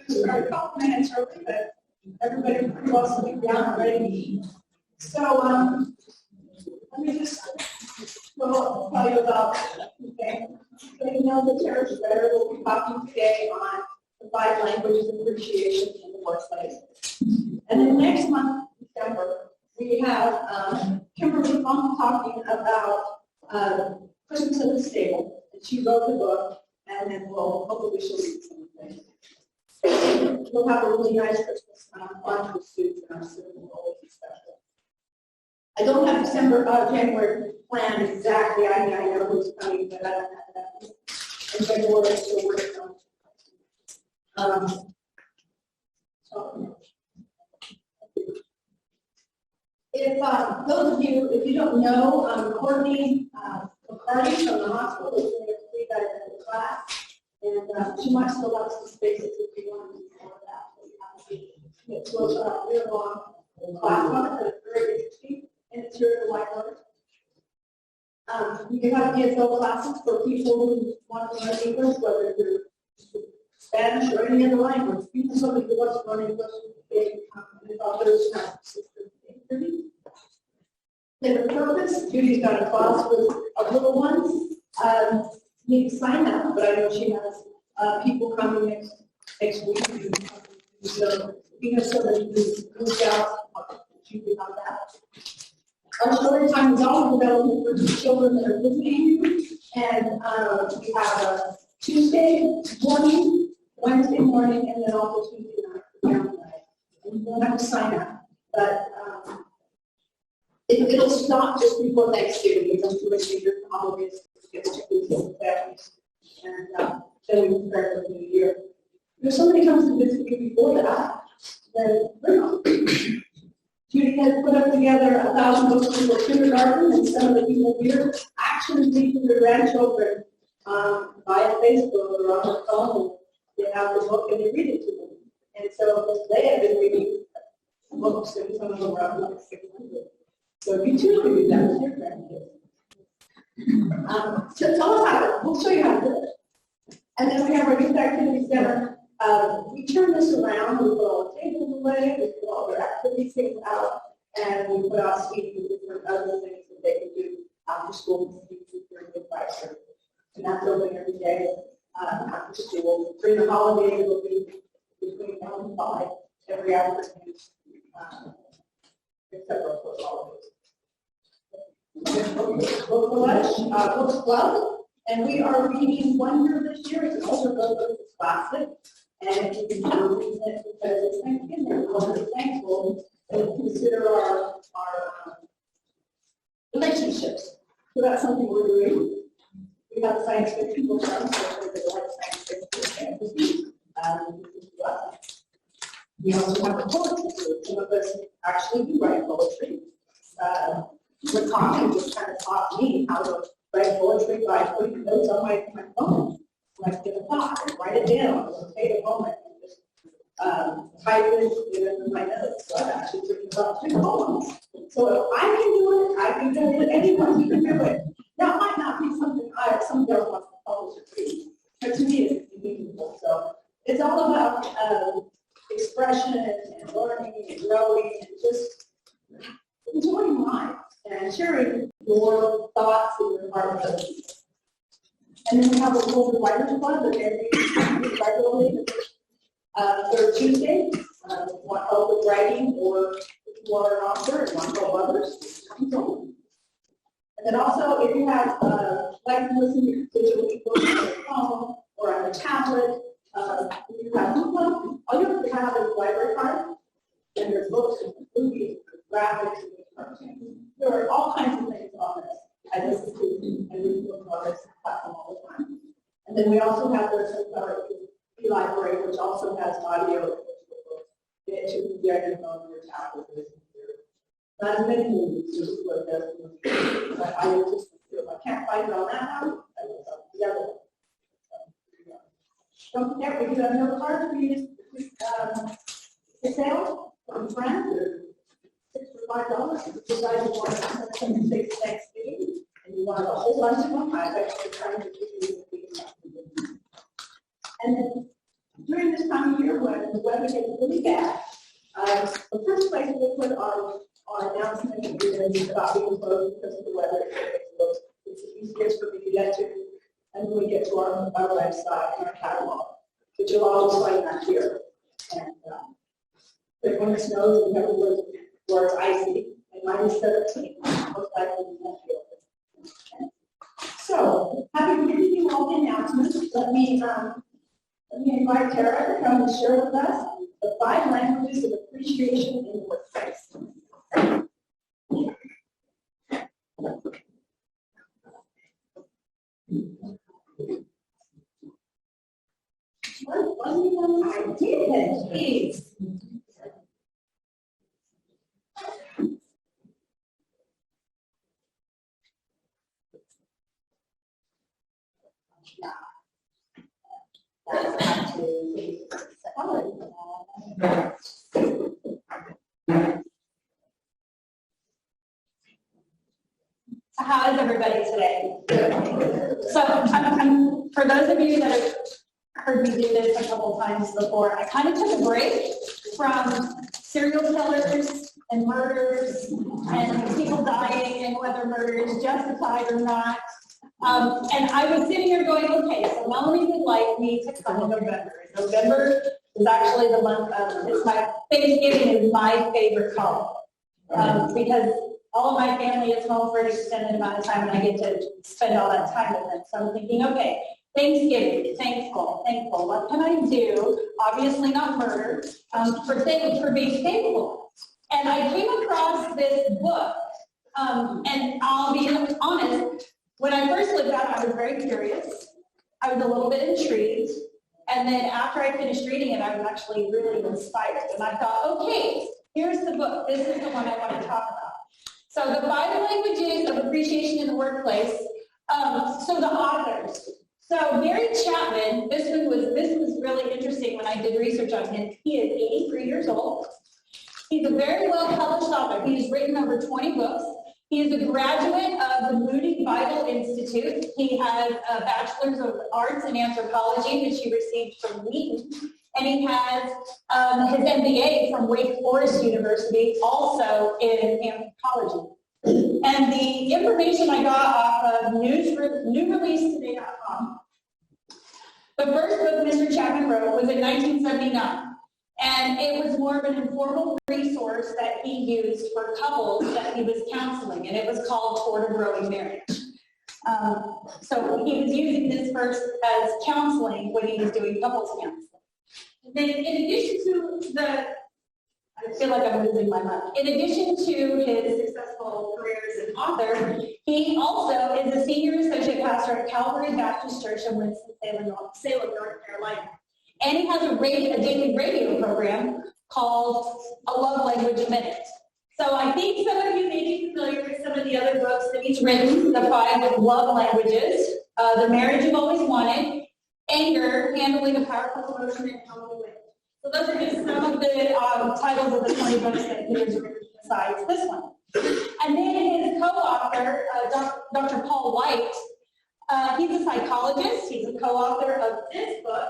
Started a couple minutes early, but everybody pretty well sitting down and ready to eat. So let me just tell you about, okay, so you know the Terror Schroer will be talking today on the 5 languages of appreciation in the workplace. And then next month, December, we have Kimberly Funk talking about Christmas at the Stable. And she wrote the book, and then hopefully she'll read some things. We'll have a really nice Christmas lunch with students in our city. Always special. I don't have January planned exactly. I know who's coming, but I don't have that. And January is still working on. If those of you, if you don't know, Courtney McCarty from the hospital is going to lead that in the class, and she might still have some spaces if you want to do more of that. It's a year-long class on it, but it's very interesting, and it's here at the library. You can have ESL classes for people who want to learn English, whether you're Spanish or any other language. Even somebody who wants to learn English, they and others have systems. The purpose, Judy's got a class with our little ones. You can sign up, but I know she has people coming next week. So we have somebody who's moved out. Judy about that. Our story time is also available for the children that are visiting, and we have a Tuesday morning, Wednesday morning, and then also Tuesday night for family night. And you don't have to sign up, but it'll stop just before Thanksgiving. You don't do it in your holidays, get to the families, and then we prepare for the new year. If somebody comes to visit you before that, then bring them. Judy has put up together 1,000 books for kindergarten, and some of the people here actually teach their grandchildren via Facebook or on their phone. They have the book and they read it to them. And so they have been reading books, and some of them are up like 600. So you too can do that with your grandkids. So tell us how to, we'll show you how to do it. And then we have our youth activity center. We turn this around, we put all the tables away, we put all their activity things out, and we put out speaking and different other things that they can do after school during the advice. And that's open every day after school. During the holidays, it will be between 1 and 5 every afternoon, except for the holidays. Book Lunch, Books Club, and we are reading one year this year. It's also book classic, and you can read it because it's Thanksgiving. We're thankful and consider our relationships. So that's something we're doing. We have science fiction books on, so we like science fiction fantasy. We also have a poetry group. Some of us actually do write poetry. What Common just kind of taught me how to write poetry by putting notes on my phone. Like get a thought and write it down, or take a moment and just type it in my notes. So I've actually written about 2 poems. So if I can do it, I can do it. Anyone can do it. Now it might not be something somebody else wants to publish or read, but to me it's meaningful. So it's all about expression and learning and growing and just enjoying life and sharing your thoughts and your heart with other people. And then we have a Golden Writers Club that they meet regularly third Tuesday. Want help with writing, or if you are an author and want to help others, come join. And then also, if you have like to listen to digital books on your phone or on your tablet, if you have book club, all you have to have is a library card, and there's books and movies, graphics, and cartoons. There are all kinds of things on this. I listen to and read books on this platform all the time. And then we also have the e-library, which also has audio. That you can get your phone or your tablet. Not as many movies, just what it does. But I just feel I can't find it on that one. I will go the other one. Don't forget, we do have another card for you to sale from friends. 6 for $5. If you decide you want to send them to Thanksgiving and you want a whole bunch of them, I bet you're trying to give you these. And then during this time of year when the weather gets really bad, the first place we put our announcement is about being closed because of the weather. It's the easiest for me to get to. And when we get to our website and our catalog, which you'll always find that here. And but when it snows, we have where it's icy, and mine is 13. Most likely we won't feel it. So, having given you all the announcements, let me invite Tara to come and share with us the 5 languages of appreciation in the workplace. I did, please. How is everybody today? So, for those of you that have heard me do this a couple times before, I kind of took a break from serial killers and murders and people dying and whether murder is justified or not. And I was sitting here going, okay, so Melanie would like me to come in November. November is actually the month of, Thanksgiving is my favorite color because all of my family is home for an extended amount of time and I get to spend all that time with them. So I'm thinking, okay, Thanksgiving, thankful. What can I do? Obviously not murder, for being thankful. And I came across this book, and I'll be honest, when I first looked at it, I was very curious. I was a little bit intrigued. And then after I finished reading it, I was actually really inspired. And I thought, okay, here's the book. This is the one I want to talk about. So the 5 languages of appreciation in the workplace. So the authors. So Gary Chapman, this was really interesting when I did research on him. He is 83 years old. He's a very well-published author. He has written over 20 books. He is a graduate of the Moody Bible Institute. He has a Bachelor's of Arts in Anthropology, which he received from Wheaton. And he has his MBA from Wake Forest University, also in anthropology. And the information I got off of newreleasetoday.com. The first book Mr. Chapman wrote was in 1979. And it was more of an informal resource that he used for couples that he was counseling. And it was called Toward a Growing Marriage. So he was using this first as counseling when he was doing couples counseling. Then in addition to I feel like I'm losing my mind. In addition to his successful career as an author, he also is a senior associate pastor at Calvary Baptist Church in Winston-Salem, North Carolina. And he has a daily radio program called A Love Language Minute. So I think some of you may be familiar with some of the other books that he's written, the 5 love languages, The Marriage You've Always Wanted, Anger, Handling a Powerful Emotion, and How to Win. So those are just some of the titles of the 20 books that he has written besides this one. And then his co-author, Dr. Paul White, he's a psychologist. He's a co-author of this book.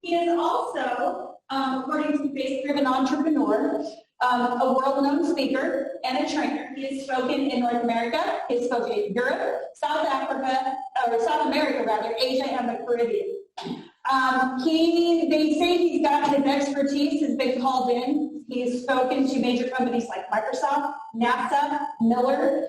He is also, according to Faith-Driven Entrepreneur, a world-known speaker and a trainer. He has spoken in North America. He has spoken in Europe, South America, Asia, and the Caribbean. They say he's got his expertise has been called in. He's spoken to major companies like Microsoft, NASA, Miller,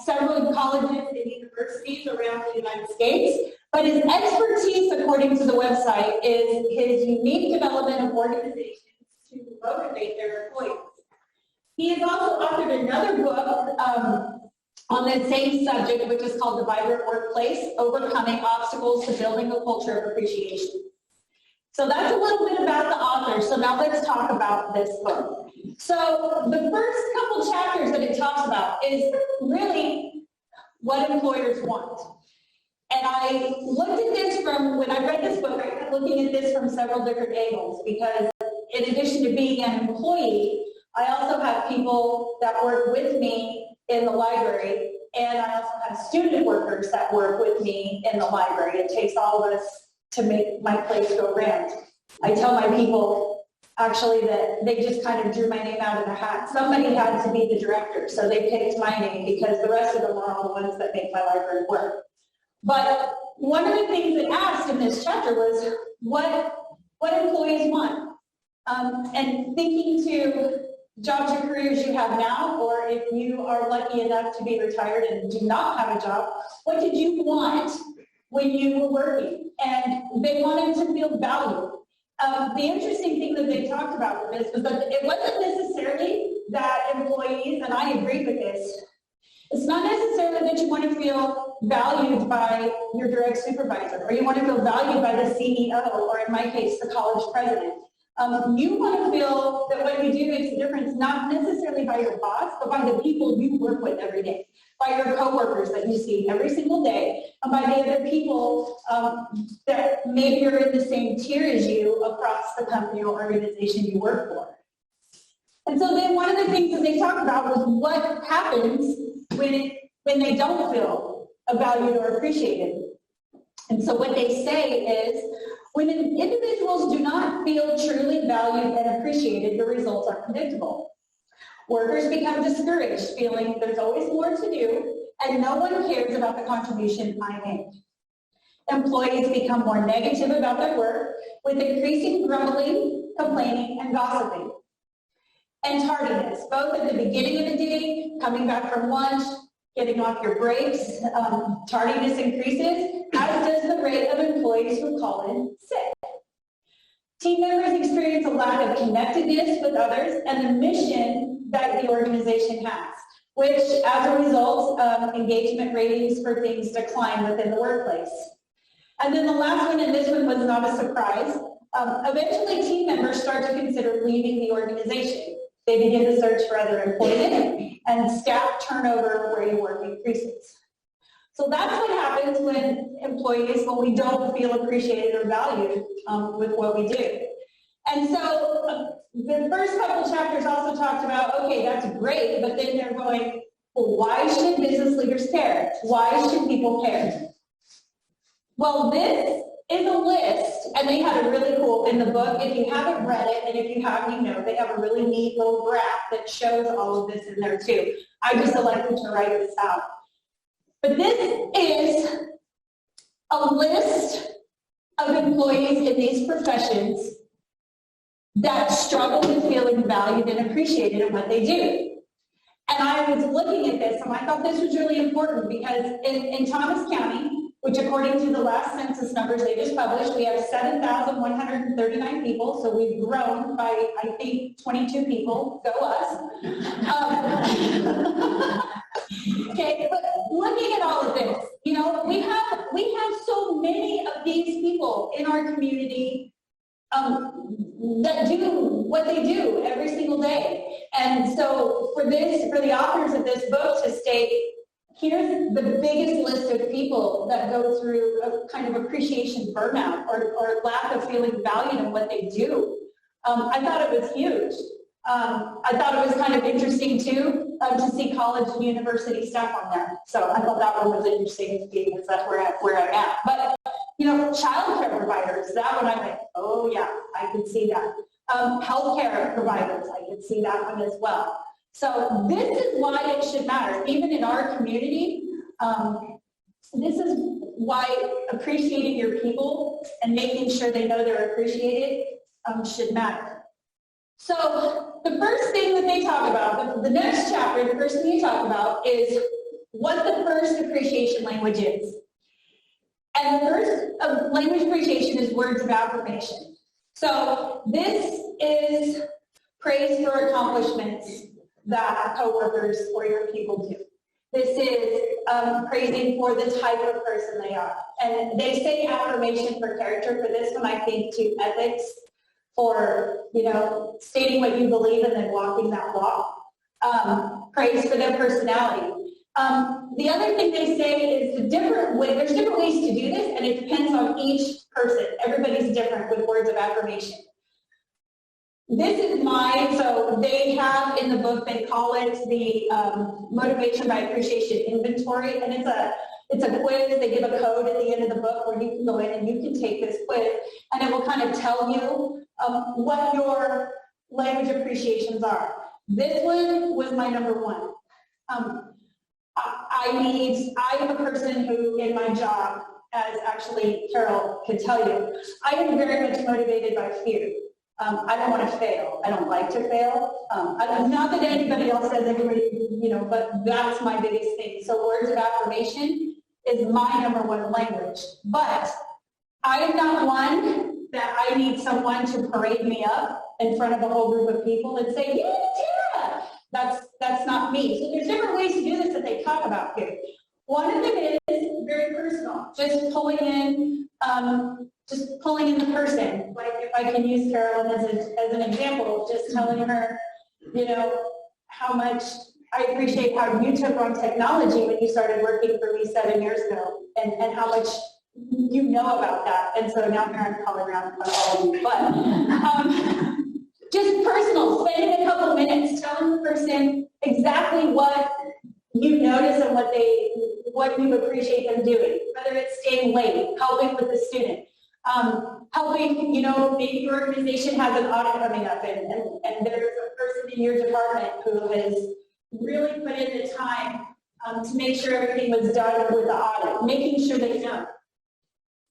several colleges and universities around the United States. But his expertise, according to the website, is his unique development of organizations to motivate their employees. He has also authored another book on the same subject, which is called The Vibrant Workplace, Overcoming Obstacles to Building a Culture of Appreciation. So that's a little bit about the author. So now let's talk about this book. So the first couple chapters that it talks about is really what employers want. And I looked at this when I read this book, I kept looking at this from several different angles because in addition to being an employee, I also have people that work with me in the library, and I also have student workers that work with me in the library. It takes all of us to make my place go round. I tell my people, actually, that they just kind of drew my name out of the hat. Somebody had to be the director, so they picked my name because the rest of them are all the ones that make my library work. But one of the things they asked in this chapter was what employees want. And thinking to jobs or careers you have now, or if you are lucky enough to be retired and do not have a job, what did you want when you were working? And they wanted to feel valued. The interesting thing that they talked about with this was that it wasn't necessarily that employees, and I agree with this, it's not necessarily that you want to feel valued by your direct supervisor, or you want to feel valued by the CEO, or in my case, the college president. You want to feel that what you do makes a difference, not necessarily by your boss, but by the people you work with every day, by your coworkers that you see every single day, and by the other people that maybe are in the same tier as you across the company or organization you work for. And so then one of the things that they talked about was what happens when they don't feel valued or appreciated. And so what they say is, when individuals do not feel truly valued and appreciated, the results are predictable. Workers become discouraged, feeling there's always more to do, and no one cares about the contribution I made. Employees become more negative about their work, with increasing grumbling, complaining, and gossiping. And tardiness, both at the beginning of the day, coming back from lunch, getting off your breaks, tardiness increases, as does the rate of employees who call in sick. Team members experience a lack of connectedness with others and the mission that the organization has, which as a result, engagement ratings for things decline within the workplace. And then the last one, and this one was not a surprise, eventually team members start to consider leaving the organization. They begin to search for other employment, and staff turnover where you work increases. So that's what happens when we don't feel appreciated or valued with what we do. And so the first couple chapters also talked about, okay, that's great, but then they're going, well, why should business leaders care? Why should people care? Well, this is a list, and they had a really cool, in the book, if you haven't read it, and if you have, you know, they have a really neat little graph that shows all of this in there too. I just elected to write this out. But this is a list of employees in these professions that struggle with feeling valued and appreciated in what they do. And I was looking at this, and I thought this was really important because in Thomas County, which according to the last census numbers they just published, we have 7,139 people, so we've grown by, I think, 22 people. Go us. Okay, but looking at all of this, you know, we have so many of these people in our community that do what they do every single day. And so for the authors of this book to state, here's the biggest list of people that go through a kind of appreciation burnout or lack of feeling valued in what they do. I thought it was huge. I thought it was kind of interesting too to see college and university staff on there. So I thought that one was interesting to me because that's where I'm at. But you know, childcare providers, that one I went, oh yeah, I can see that. Healthcare providers, I can see that one as well. So this is why it should matter, even in our community. This is why appreciating your people and making sure they know they're appreciated should matter. So the first thing that they talk about, the next chapter, the first thing they talk about is what the first appreciation language is. And the first language appreciation is words of affirmation. So this is praise for accomplishments that coworkers or your people do. This is praising for the type of person they are. And they say affirmation for character. For this one, I think to ethics, or, you know, stating what you believe and then walking that walk. Praise for their personality. The other thing they say is there's different ways to do this, and it depends on each person. Everybody's different with words of affirmation. This is mine, so they have in the book, they call it the Motivation by Appreciation Inventory, and It's a quiz. They give a code at the end of the book where you can go in and you can take this quiz, and it will kind of tell you what your language appreciations are. This one was my number one. I am a person who, in my job, as actually Carol could tell you, I am very much motivated by fear. I don't want to fail. I don't like to fail. Not that anybody else says anybody, but that's my biggest thing. So words of affirmation is my number one language. But I am not one that I need someone to parade me up in front of a whole group of people and say, yeah, Tara. That's not me. So there's different ways to do this that they talk about here. One of them is very personal, just pulling in the person. Like if I can use Carolyn as an example, just telling her, how much I appreciate how you took on technology when you started working for me 7 years ago, and how much you know about that. And so now here I'm calling around on all of you, but just personal, spending a couple minutes telling the person exactly what you notice and what you appreciate them doing, whether it's staying late, helping with the student, helping, maybe your organization has an audit coming up and there's a person in your department who has really put in the time to make sure everything was done with the audit, making sure they know.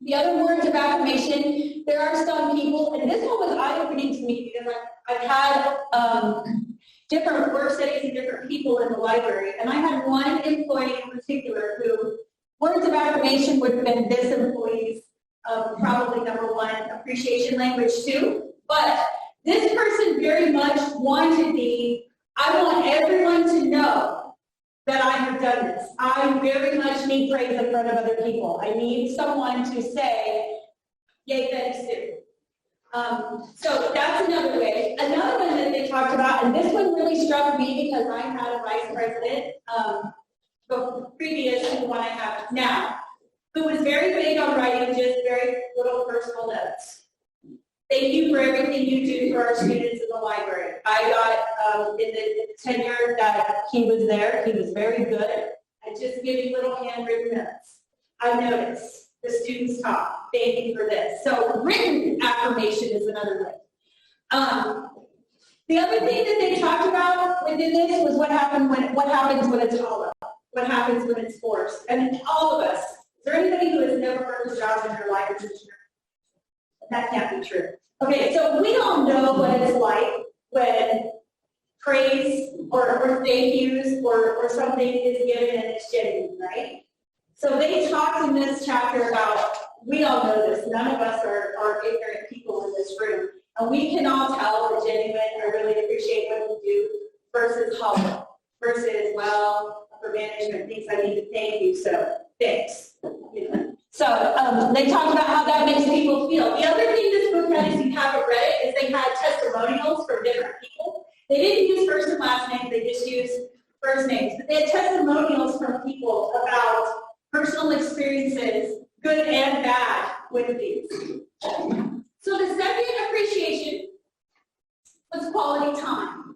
The other words of affirmation, there are some people, and this one was eye-opening to me because I've had different work studies and different people in the library, and I had one employee in particular who words of affirmation would have been this employee's probably number one appreciation language too, but this person very much wanted I want everyone to know that I have done this. I very much need praise in front of other people. I need someone to say, yay, Betty Sue. So that's another way. Another one that they talked about, and this one really struck me because I had a vice president previous to the one I have now, who was very big on writing just very little personal notes. Thank you for everything you do for our students in the library. I got, in the tenure that he was there, he was very good at just giving little handwritten notes. I noticed the students talk. Thank you for this. So written affirmation is another way. The other thing that they talked about within this was what happens when it's hollow, what happens when it's forced. And all of us, is there anybody who has never earned a job in their life as a teacher? That can't be true. Okay, so we all know what it's like when praise or thank yous or something is given and it's genuine, right? So they talked in this chapter about, we all know this, none of us are ignorant people in this room, and we can all tell the genuine, I really appreciate what you do, versus hollow, versus, well, upper management thinks I need to thank you, so thanks. So they talked about how that makes people feel. The other thing this book had, if you haven't read it, is they had testimonials from different people. They didn't use first and last names, they just used first names. But they had testimonials from people about personal experiences, good and bad, with these. So the second appreciation was quality time.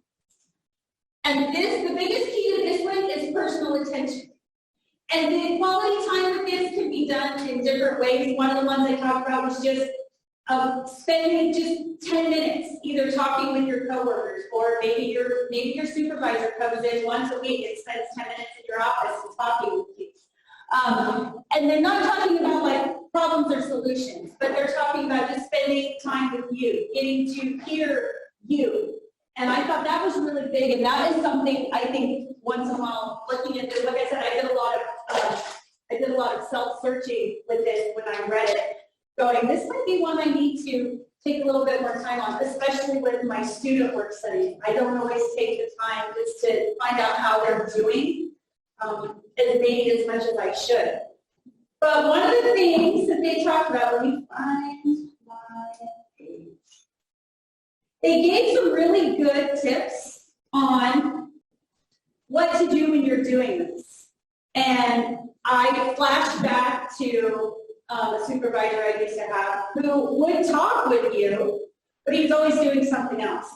And the biggest key to this one is personal attention. And the quality time with this can be done in different ways. One of the ones I talked about was just spending just 10 minutes either talking with your coworkers, or maybe your supervisor comes in once a week and spends 10 minutes in your office and talking with you. And they're not talking about like problems or solutions, but they're talking about just spending time with you, getting to hear you. And I thought that was really big, and that is something I think once in a while, looking at this, like I said, I did a lot of self-searching with this when I read it, going, this might be one I need to take a little bit more time on, especially with my student work studies. I don't always take the time just to find out how they're doing, maybe as much as I should. But one of the things that they talked about, let me find my page. They gave some really good tips on what to do when you're doing this. And I flashed back to a supervisor I used to have who would talk with you, but he was always doing something else.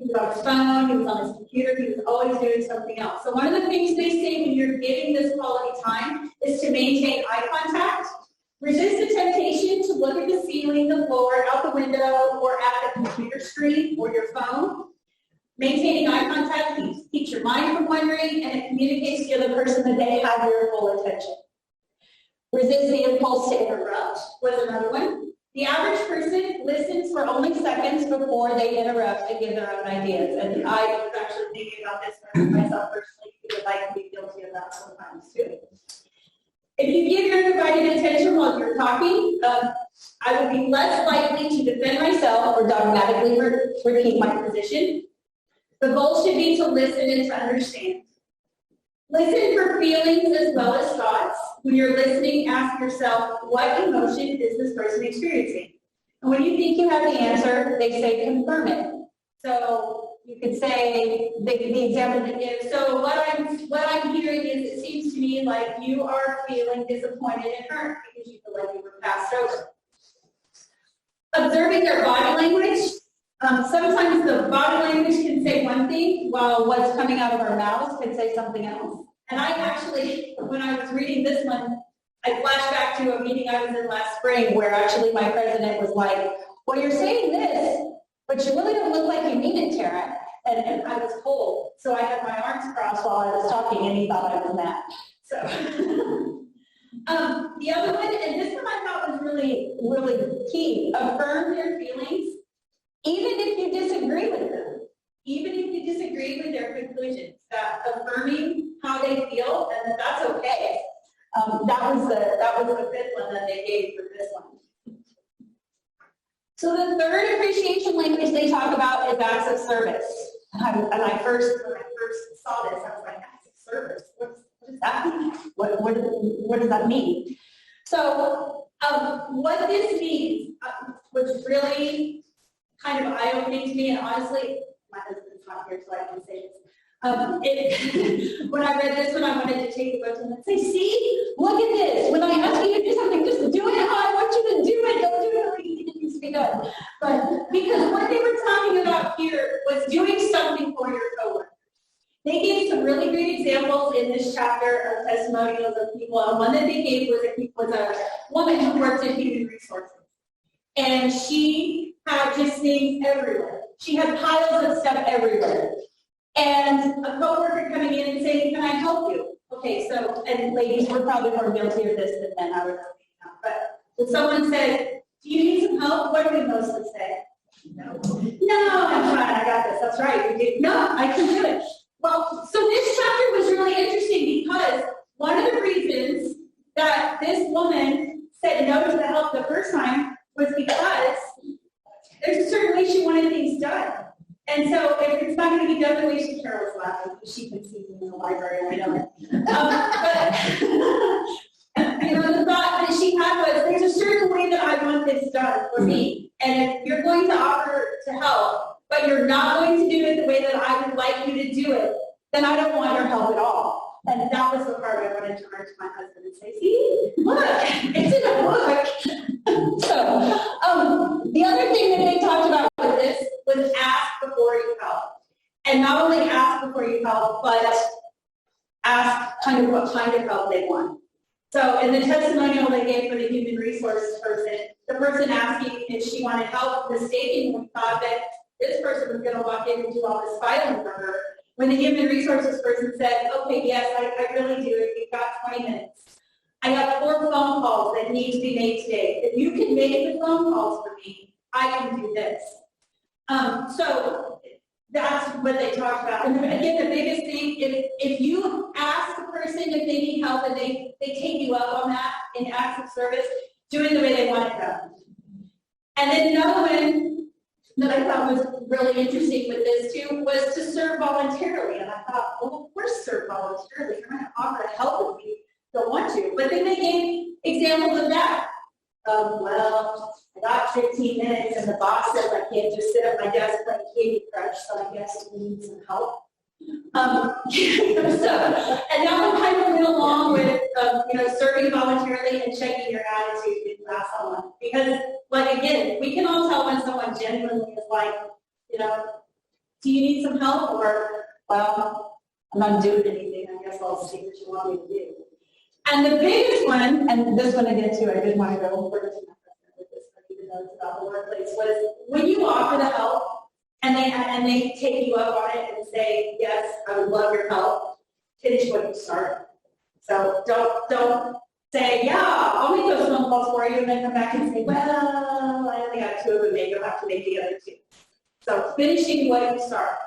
He was on his phone, he was on his computer, he was always doing something else. So one of the things they say when you're giving this quality time is to maintain eye contact. Resist the temptation to look at the ceiling, the floor, out the window, or at the computer screen or your phone. Maintaining eye contact keeps your mind from wandering, and it communicates to the other person that they have your full attention. Resist the impulse to interrupt was another one. The average person listens for only seconds before they interrupt and give their own ideas. And I was actually thinking about this for myself personally because I can be guilty of that sometimes too. If you give your undivided attention while you're talking, I would be less likely to defend myself or dogmatically repeat my position. The goal should be to listen and to understand. Listen for feelings as well as thoughts. When you're listening, ask yourself, what emotion is this person experiencing? And when you think you have the answer, they say confirm it. So you could say the example they give. So what I'm hearing is it seems to me like you are feeling disappointed and hurt because you feel like you were passed over. Observing their body language. Sometimes the body language can say one thing while what's coming out of our mouths can say something else. And I actually, when I was reading this one, I flashed back to a meeting I was in last spring where actually my president was like, well, you're saying this, but you really don't look like you mean it, Tara. And I was cold, so I had my arms crossed while I was talking, and he thought I was mad. So the other one, and this one I thought was really, really key, affirm your feelings, even if you disagree with them, even if you disagree with their conclusions, that affirming how they feel, and that's okay. That was the fifth one that they gave for this one. So the third appreciation language they talk about is acts of service. When I first saw this, I was like, acts of service? What does that mean? What does that mean? So what this means was really kind of eye-opening to me, and honestly, my husband's not here, so I can say this. When I read this one, I wanted to take the book and say, see, look at this. When I ask you to do something, just do it how I want you to do it. Don't do it like it needs to be done. But because what they were talking about here was doing something for your coworkers. They gave some really great examples in this chapter of testimonials of people. And one that they gave was a woman who worked in human resources. And she had just things everywhere. She had piles of stuff everywhere. And a coworker coming in and saying, can I help you? Okay, so, and ladies, we're probably more guilty of this than men, I would know. But when someone said, do you need some help? What do we mostly say? No, I'm fine, I got this. That's right, you do. No, I can do it. Well, so this chapter was really interesting because one of the reasons that this woman said no to the help the first time was because there's a certain way she wanted things done. And so if it's not going to be done the way Carol's laughing, because she can see me in the library, I know it. But the thought that she had was, there's a certain way that I want this done for me. And if you're going to offer to help, but you're not going to do it the way that I would like you to do it, then I don't want your help at all. And that was the part I wanted to turn to my husband and say, see, look, it's in a book. So the other thing that they talked about with this was ask before you help. And not only ask before you help, but ask kind of what kind of help they want. So in the testimonial they gave for the human resources person, the person asking if she wanted help mistakenly thought that this person was going to walk in and do all this filing for her. When the human resources person said, okay, yes, I really do. If you've got 20 minutes. I have 4 phone calls that need to be made today. If you can make the phone calls for me, I can do this. So that's what they talked about. And again, the biggest thing, if you ask the person if they need help and they take you up on that in acts of service, do it the way they want it done. And then another one that I thought was really interesting with this too was to serve voluntarily. And I thought, well, of course serve voluntarily. You're going to offer to help if you don't want to. But then they gave examples of that. Well, I got 15 minutes and the boss says I can't just sit at my desk playing Candy Crush, so I guess we need some help. And that one kind of went along with, serving voluntarily and checking your attitude when you ask someone. Because, like, again, we can all tell when someone genuinely is like, Do you need some help? Or, well, I'm not doing anything. I guess I'll see what you want me to do. And the biggest one, and this one again too, I didn't want to go over to my president with this, but even though it's about the workplace, was when you offer the help and they take you up on it and say, yes, I would love your help, finish what you started. So don't say, yeah, I'll make those phone calls for you, and then come back and say, well, I only got 2 of them, maybe you'll have to make the other 2. So finishing what you start.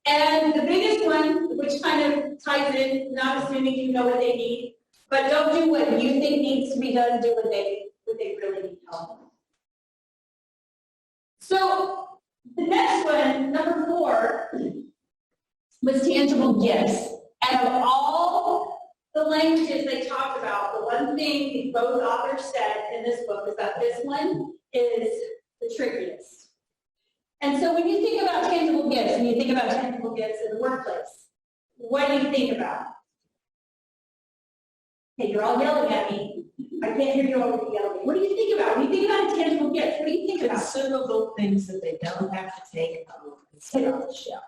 And the biggest one, which kind of ties in, not assuming you know what they need, but don't do what you think needs to be done, do what they really need help. So the next one, number 4, was tangible gifts. And of all the languages they talked about, the one thing both authors said in this book is that this one is the trickiest. And so when you think about tangible gifts, and you think about tangible gifts in the workplace, what do you think about? Okay, you're all yelling at me. I can't hear you all yelling. What do you think about? When you think about intangible gifts, what do you think about? Consumable things that they don't have to take home and sit on the shelf.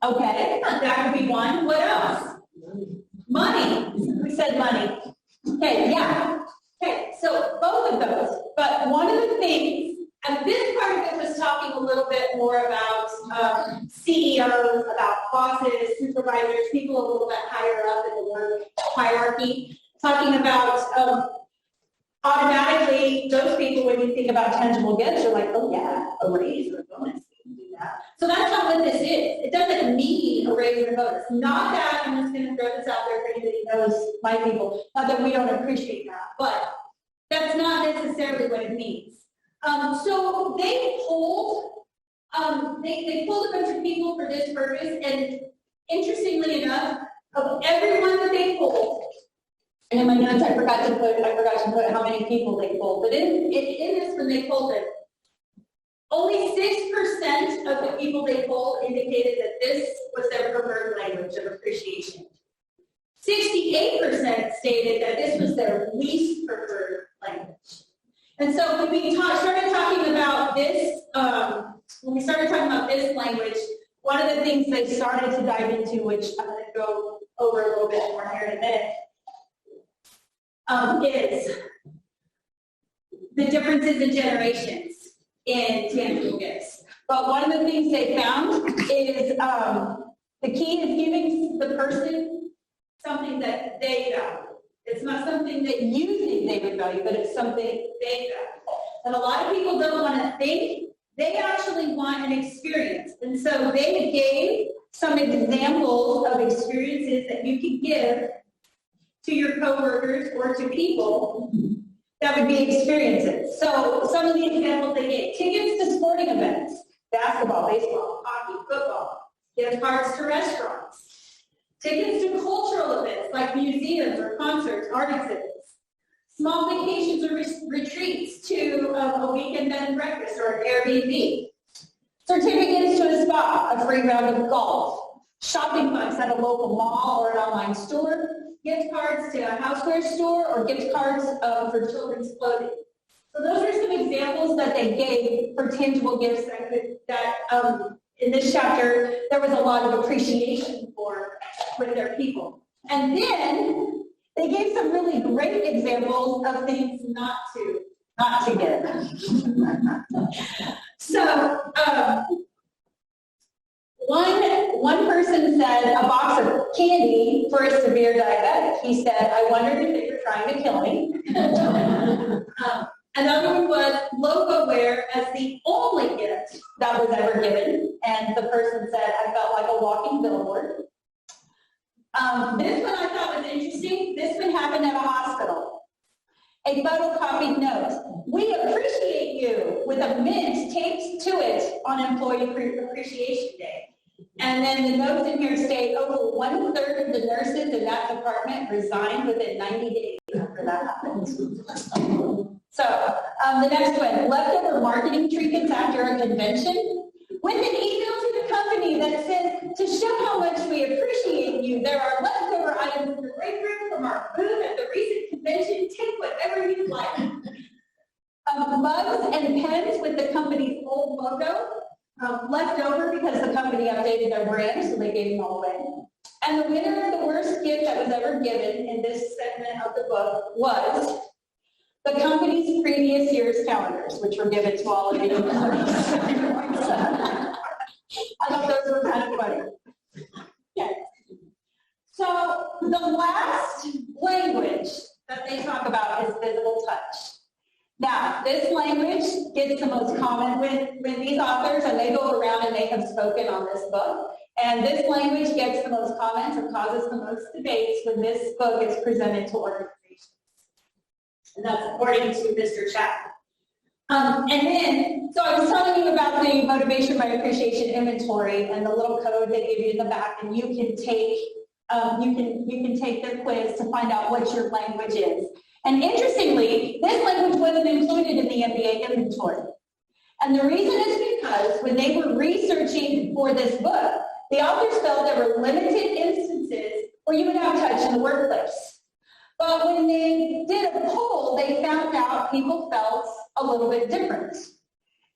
Okay, that could be one. What else? Money. We said money. Okay, yeah. Okay, so both of those. But one of the things, and this part of it was talking a little bit more about CEOs, about bosses, supervisors, people a little bit higher up in the work hierarchy, talking about automatically those people, when you think about tangible gifts, you're like, oh yeah, a raise or a bonus. So that's not what this is. It doesn't mean a raise or a bonus. Not that, I'm just going to throw this out there for anybody who knows my people, not that we don't appreciate that, but that's not necessarily what it means. So they pulled a bunch of people for this purpose, and interestingly enough, of everyone that they pulled, and in my notes I forgot to put how many people they pulled, but in this when they pulled it, only 6% of the people they polled indicated that this was their preferred language of appreciation. 68% stated that this was their least preferred language. And so when we started talking about this, language, one of the things they started to dive into, which I'm going to go over a little bit more here in a minute, is the differences in generations in tangible gifts. But one of the things they found is the key is giving the person something that they value. It's not something that you think they would value, but it's something they value. And a lot of people don't want to think, they actually want an experience. And so they gave some examples of experiences that you can give to your coworkers or to people that would be experiences. So some of the examples they gave: tickets to sporting events, basketball, baseball, hockey, football, gift cards to restaurants, tickets to cultural events like museums or concerts, art exhibits, small vacations or retreats to a weekend bed and breakfast or an Airbnb, certificates to a spa, a free round of golf, shopping bucks at a local mall or an online store, gift cards to a houseware store, or gift cards for children's clothing. So those are some examples that they gave for tangible gifts that in this chapter there was a lot of appreciation for with their people. And then they gave some really great examples of things not to give. So one person said a box of candy for a severe diabetic. He said, I wondered if they were trying to kill me. Another one was logo wear as the only gift that was ever given. And the person said, I felt like a walking billboard. This one I thought was interesting. This one happened at a hospital. A photocopied note. We appreciate you, with a mint taped to it on Employee Appreciation Day. And then the notes in here state over 1/3 of the nurses in that department resigned within 90 days after that happened. So the next one, leftover marketing trinkets after a convention, with an email to the company that says, to show how much we appreciate you, there are leftover items in the break room from our booth at the recent convention. Take whatever you'd like. Mugs and pens with the company's old logo. left over because the company updated their brand, so they gave them all away. And the winner of the worst gift that was ever given in this segment of the book was the company's previous year's calendars, which were given to all of you. I thought those were kind of funny. Okay. So the last language that they talk about is physical touch. Now, this language gets the most common with these authors, and they go around and they have spoken on this book. And this language gets the most comments and causes the most debates when this book is presented to organizations. And that's according to Mr. Chapman. So I was telling you about the motivation by appreciation inventory and the little code they give you in the back, and you can take their quiz to find out what your language is. And interestingly, this language wasn't included in the MBA inventory. And the reason is because when they were researching for this book, the authors felt there were limited instances where you would have touch in the workplace. But when they did a poll, they found out people felt a little bit different.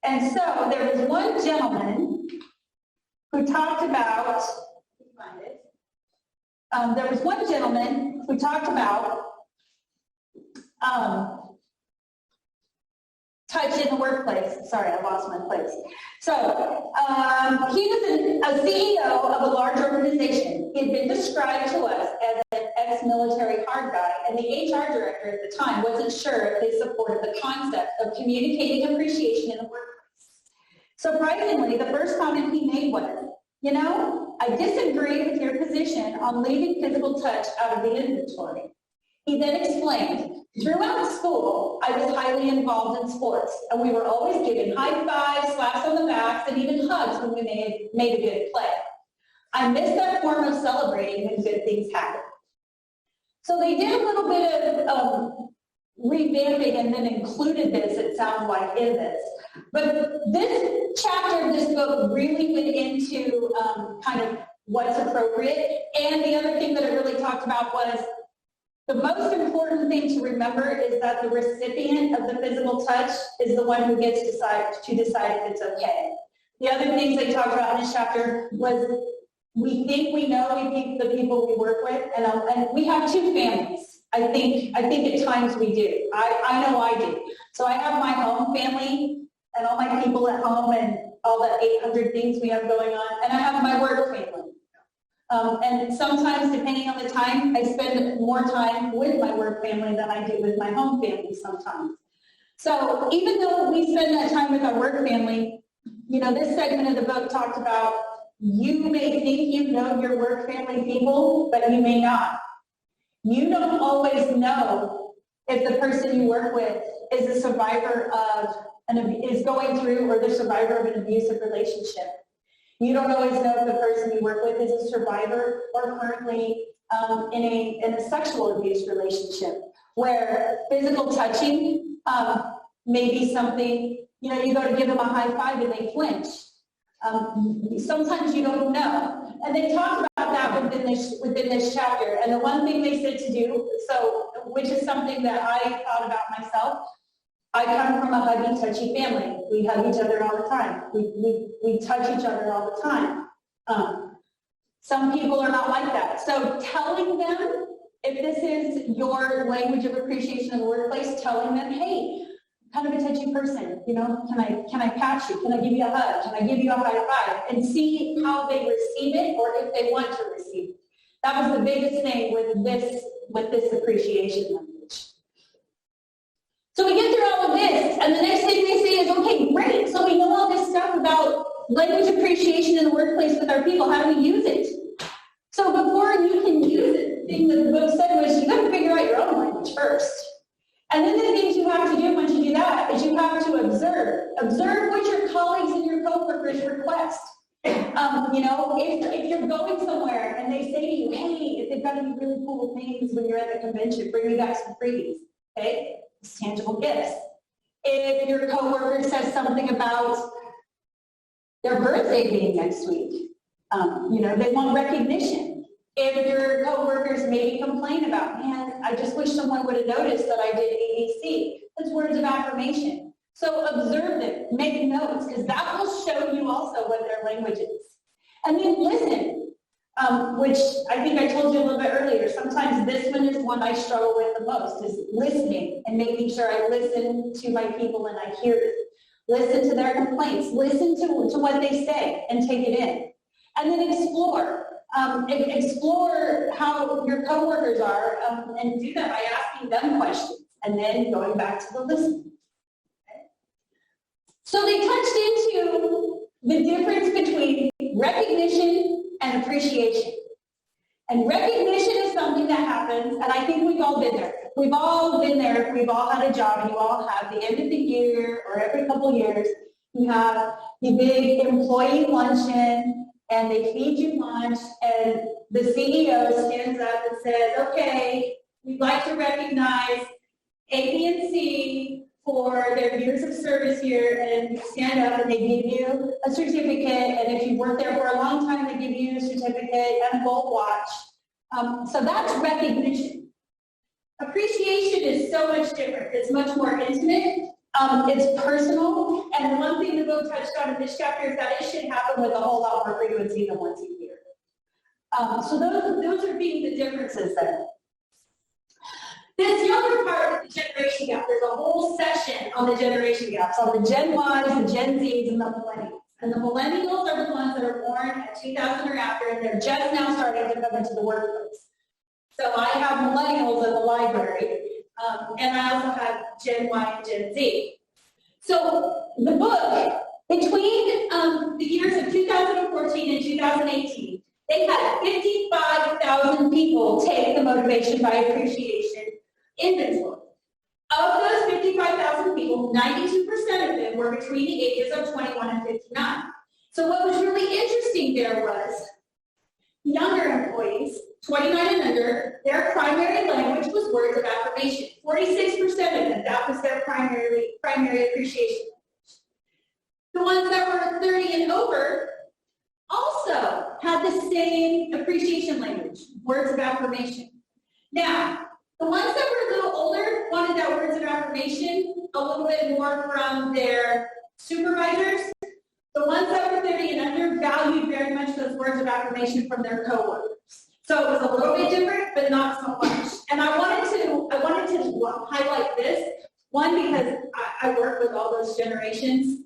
And so there was one gentleman who talked about, touch in the workplace. Sorry, I lost my place. So he was a CEO of a large organization. He had been described to us as an ex-military hard guy, and the HR director at the time wasn't sure if they supported the concept of communicating appreciation in the workplace. Surprisingly, the first comment he made was, you know, I disagree with your position on leaving physical touch out of the inventory. He then explained, throughout school, I was highly involved in sports, and we were always given high fives, slaps on the backs, and even hugs when we made a good play. I miss that form of celebrating when good things happen. So they did a little bit of revamping and then included this, it sounds like, in this. But this chapter of this book really went into kind of what's appropriate. And the other thing that it really talked about was the most important thing to remember is that the recipient of the physical touch is the one who gets to decide if it's okay. The other things they talked about in this chapter was we think we know the people we work with, and we have two families. I think at times we do. I know I do. So I have my home family and all my people at home and all the 800 things we have going on, and I have my work family. And sometimes, depending on the time, I spend more time with my work family than I do with my home family sometimes. So even though we spend that time with our work family, you know, this segment of the book talked about you may think you know your work family people, but you may not. You don't always know if the person you work with is a survivor of is going through or the survivor of an abusive relationship. You don't always know if the person you work with is a survivor or currently in a sexual abuse relationship where physical touching may be something, you know, you go to give them a high five and they flinch. Sometimes you don't know. And they talked about that within this chapter. And the one thing they said to do, which is something that I thought about myself, I come from a huggy, touchy family. We hug each other all the time. We touch each other all the time. Some people are not like that. So telling them, if this is your language of appreciation in the workplace, telling them, hey, I'm kind of a touchy person, you know, can I pat you? Can I give you a hug? Can I give you a high five? And see how they receive it or if they want to receive it. That was the biggest thing with this appreciation language. So we get through all of this, and the next thing they say is, okay, great, so we know all this stuff about language appreciation in the workplace with our people. How do we use it? So before you can use it, the thing that the book said was you got to figure out your own language first. And then the things you have to do once you do that is you have to observe. Observe what your colleagues and your coworkers request. You know, if you're going somewhere and they say to you, hey, if they've got any really cool things when you're at the convention, bring me back some freebies, okay? It's tangible gifts. If your coworker says something about their birthday being next week, you know, they want recognition. If your coworkers maybe complain about, man, I just wish someone would have noticed that I did ABC, that's words of affirmation. So observe them, make notes, because that will show you also what their language is. And then listen, which I think I told you a little bit earlier. Sometimes this one is one I struggle with the most, is listening and making sure I listen to my people and I hear them. Listen to their complaints, listen to what they say and take it in. And then explore. Explore how your coworkers are, and do that by asking them questions and then going back to the listening. Okay? So they touched into the difference between recognition and appreciation. And recognition is something that happens, and I think we've all been there. We've all been there. We've all had a job, and you all have the end of the year or every couple of years, you have the big employee luncheon, and they feed you lunch, and the CEO stands up and says, okay, we'd like to recognize A, B, and C for their years of service here, and you stand up and they give you a certificate, and if you've worked there for a long time, they give you a certificate and a gold watch. So that's recognition. Appreciation is so much different. It's much more intimate. It's personal, and one thing the book touched on in this chapter is that it should happen with a whole lot more frequency than once a year. So those are being the differences there. This younger part of the generation gap, there's a whole session on the generation gaps, on the Gen Ys, the Gen Zs, and the millennials. And the millennials are the ones that are born at 2000 or after, and they're just now starting to come into the workforce. So I have millennials in the library, and I also have Gen Y and Gen Z. So the book, between the years of 2014 and 2018, they had 55,000 people take the motivation by appreciation inventory. Of those 55,000 people, 92% of them were between the ages of 21 and 59. So what was really interesting there was younger employees, 29 and under, their primary language was words of affirmation. 46% of them, that was their primary appreciation language. The ones that were 30 and over also had the same appreciation language, words of affirmation. Now, the ones that were a little older wanted that words of affirmation a little bit more from their supervisors. The ones that were 30 and under valued very much those words of affirmation from their coworkers. So it was a little bit different, but not so much. And I wanted to highlight this, one, because I work with all those generations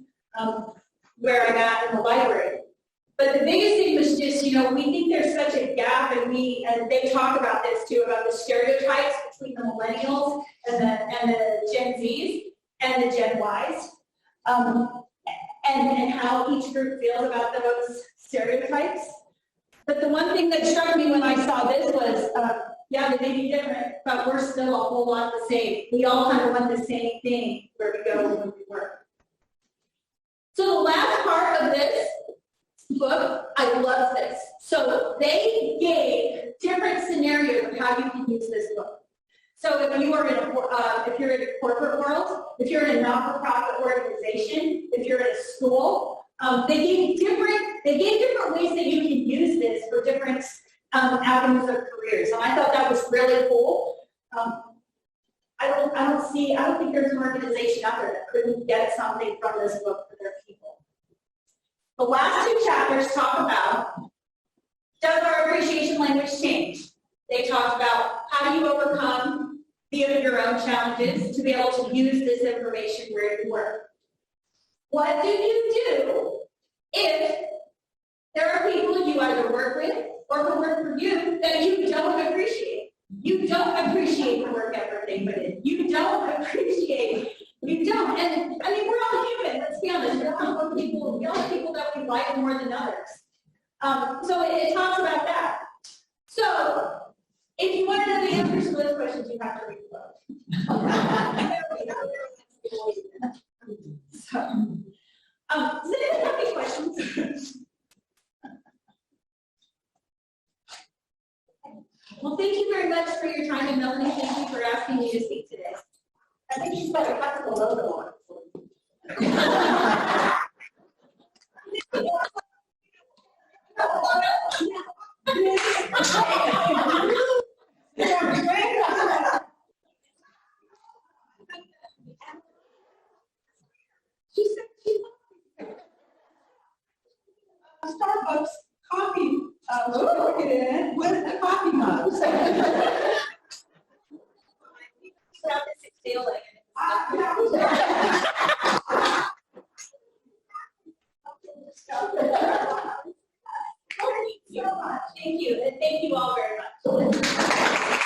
where I'm at in the library. But the biggest thing was just, we think there's such a gap, and they talk about this too, about the stereotypes between the millennials and the Gen Zs and the Gen Ys, and how each group feels about those stereotypes. But the one thing that struck me when I saw this was, yeah, they may be different, but we're still a whole lot the same. We all kind of want the same thing where we go when we work. So the last part of this book, I love this. So they gave different scenarios of how you can use this book. So if you are if you're in a corporate world, if you're in a not-for-profit organization, if you're in a school, they gave different ways that you can use this for different avenues of careers, and I thought that was really cool. I don't think there's an organization out there that couldn't get something from this book for their people. The last two chapters talk about, does our appreciation language change? They talked about how do you overcome your own challenges to be able to use this information where you work. What do you do if there are people you either work with or who work for you that you don't appreciate? You don't appreciate the work effort they put in. You don't. And I mean, we're all human, let's be honest. We all have people that we like more than others. So it talks about that. So if you want to know the answers to those questions, you have to read the book. So, does anyone have any questions? Well, thank you very much for your time, and Melanie, thank you for asking me to speak today. I think she's got a practical logo on it. Starbucks coffee certificate in it with a coffee mug. Thank you, and thank you all very much.